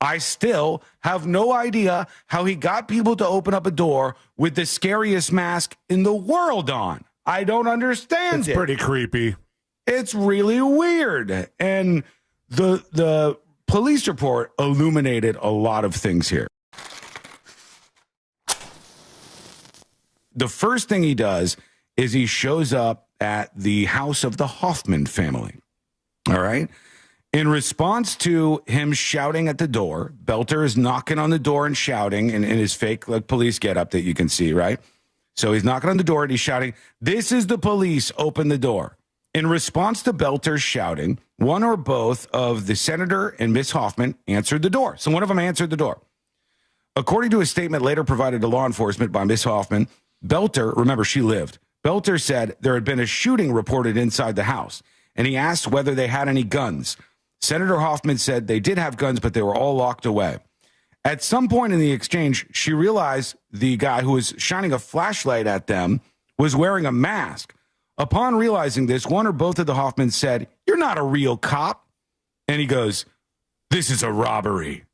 I still have no idea how he got people to open up a door with the scariest mask in the world on. I don't understand it. It's pretty creepy. It's really weird. And the police report illuminated a lot of things here. The first thing he does is he shows up at the house of the Hortmans family. All right. In response to him shouting at the door, Belter is knocking on the door and shouting in his fake police getup that you can see, right? So he's knocking on the door and he's shouting, "This is the police, open the door." In response to Belter's shouting, one or both of the senator and Miss Hoffman answered the door. So one of them answered the door. According to a statement later provided to law enforcement by Miss Hoffman, Belter, remember she lived, Belter said there had been a shooting reported inside the house, and he asked whether they had any guns. Senator Hoffman said they did have guns, but they were all locked away. At some point in the exchange, she realized the guy who was shining a flashlight at them was wearing a mask. Upon realizing this, one or both of the Hoffmans said, "You're not a real cop." And he goes, "This is a robbery."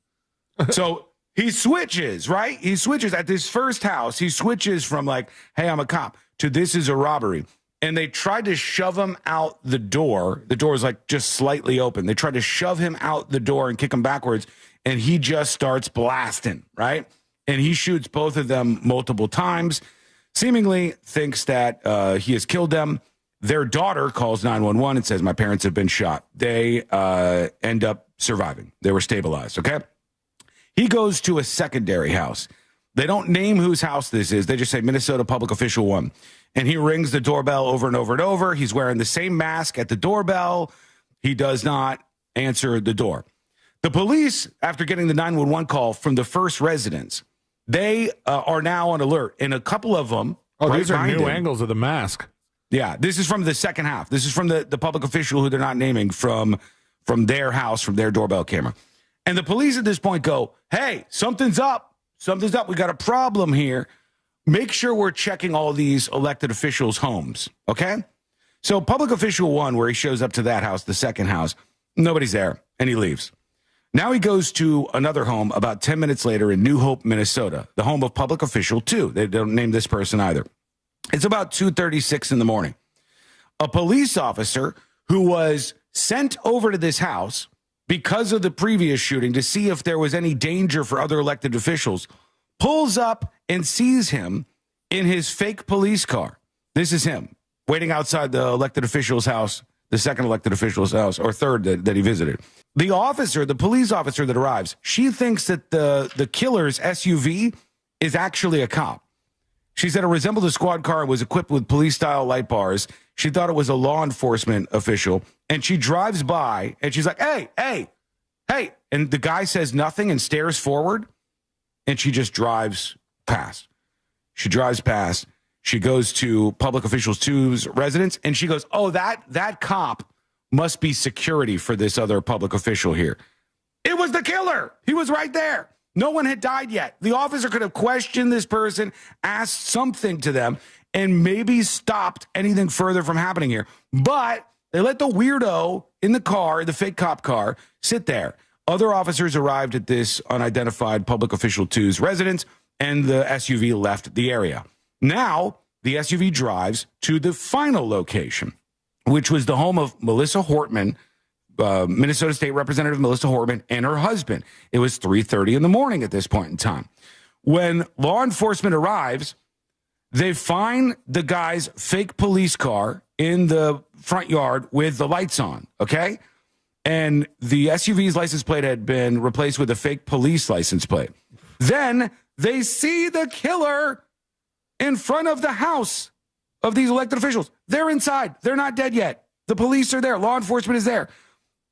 So he switches, right? He switches at this first house. He switches from like, "Hey, I'm a cop," to "This is a robbery." And they tried to shove him out the door. The door is like just slightly open. They tried to shove him out the door and kick him backwards. And he just starts blasting, right? And he shoots both of them multiple times, seemingly thinks that he has killed them. Their daughter calls 911 and says, "My parents have been shot." They end up surviving. They were stabilized, okay? He goes to a secondary house. They don't name whose house this is. They just say Minnesota Public Official 1. And he rings the doorbell over and over and over. He's wearing the same mask at the doorbell. He does not answer the door. The police, after getting the 911 call from the first residence, they are now on alert. And a couple of them... Oh, these are new angles of the mask. Yeah, this is from the second half. This is from the public official who they're not naming from their house, from their doorbell camera. And the police at this point go, "Hey, something's up. Something's up. We got a problem here. Make sure we're checking all these elected officials' homes." Okay? So public official 1, where he shows up to that house, the second house, nobody's there, and he leaves. Now he goes to another home about 10 minutes later in New Hope, Minnesota, the home of public official 2. They don't name this person either. It's about 2:36 in the morning. A police officer who was sent over to this house because of the previous shooting to see if there was any danger for other elected officials pulls up and sees him in his fake police car. This is him waiting outside the elected official's house, the second elected official's house, or third that he visited. The officer, the police officer that arrives, she thinks that the killer's SUV is actually a cop. She said it resembled a squad car and was equipped with police-style light bars. She thought it was a law enforcement official, and she drives by, and she's like, "Hey, hey, hey." And the guy says nothing and stares forward, and she just drives past. She drives past. She goes to public officials 2's residence, and she goes, "Oh, that cop must be security for this other public official here." It was the killer. He was right there. No one had died yet. The officer could have questioned this person, asked something to them, and maybe stopped anything further from happening here. But they let the weirdo in the car, the fake cop car, sit there. Other officers arrived at this unidentified public official 2's residence, and the SUV left the area. Now, the SUV drives to the final location, which was the home of Melissa Hortman, Minnesota State Representative Melissa Hortman, and her husband. It was 3:30 in the morning at this point in time. When law enforcement arrives, they find the guy's fake police car in the front yard with the lights on, okay? And the SUV's license plate had been replaced with a fake police license plate. Then they see the killer in front of the house of these elected officials. They're inside. They're not dead yet. The police are there. Law enforcement is there.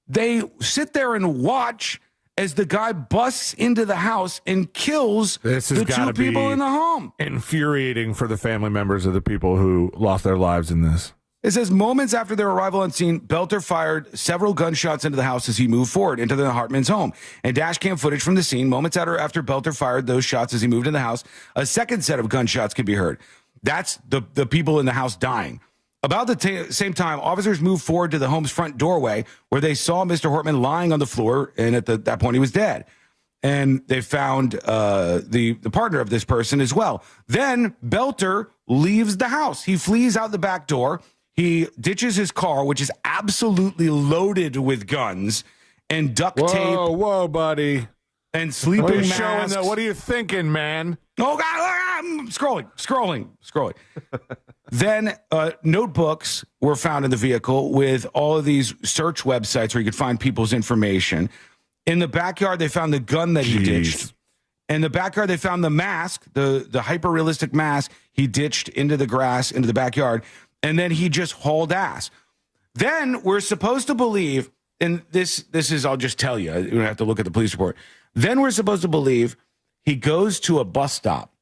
They sit there and watch as the guy busts into the house and kills the 2 people in the home. Infuriating for the family members of the people who lost their lives in this. It says moments after their arrival on scene, Belter fired several gunshots into the house as he moved forward into the Hortmans' home. And dash cam footage from the scene, moments after Belter fired those shots as he moved in the house, a second set of gunshots can be heard. That's the people in the house dying. About the same time, officers moved forward to the home's front doorway where they saw Mr. Hortman lying on the floor, and at that point he was dead. and they found the partner of this person as well. Then Belter leaves the house. He flees out the back door. He ditches his car, which is absolutely loaded with guns and duct tape. Whoa, buddy. And sleeping masks. What are you thinking, man? Oh, God, I'm scrolling. Then notebooks were found in the vehicle with all of these search websites where you could find people's information. In the backyard, they found the gun that he ditched. In the backyard, they found the mask, the hyper-realistic mask he ditched into the grass, into the backyard. And then he just hauled ass. Then we're supposed to believe, and this is, I'll just tell you, you don't have to look at the police report. Then we're supposed to believe he goes to a bus stop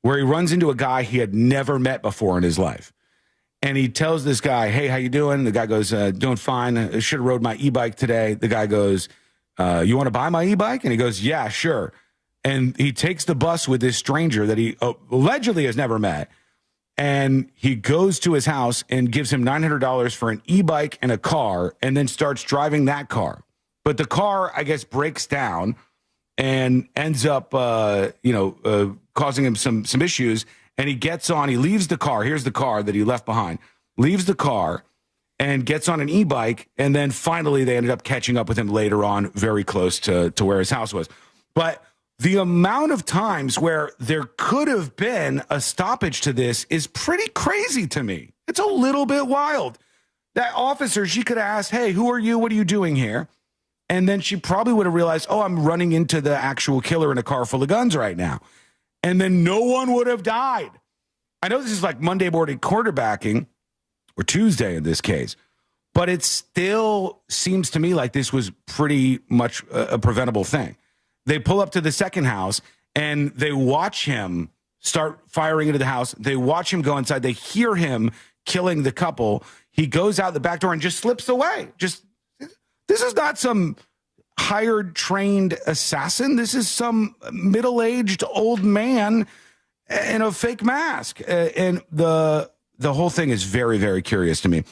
where he runs into a guy he had never met before in his life. And he tells this guy, hey, how you doing? The guy goes, doing fine. I should have rode my e-bike today. The guy goes, you want to buy my e-bike? And he goes, yeah, sure. And he takes the bus with this stranger that he allegedly has never met. And he goes to his house and gives him $900 for an e-bike and a car, and then starts driving that car. But the car, I guess, breaks down and ends up, causing him some issues. And he gets on, he leaves the car. Here's the car that he left behind. Leaves the car and gets on an e-bike. And then finally they ended up catching up with him later on, very close to where his house was. But the amount of times where there could have been a stoppage to this is pretty crazy to me. It's a little bit wild. That officer, she could have asked, hey, who are you? What are you doing here? And then she probably would have realized, oh, I'm running into the actual killer in a car full of guns right now. And then no one would have died. I know this is like Monday morning quarterbacking, or Tuesday in this case, but it still seems to me like this was pretty much a preventable thing. They pull up to the second house and they watch him start firing into the house. They watch him go inside. They hear him killing the couple. He goes out the back door and just slips away. This is not some hired, trained assassin. This is some middle-aged old man in a fake mask. And the whole thing is very, very curious to me.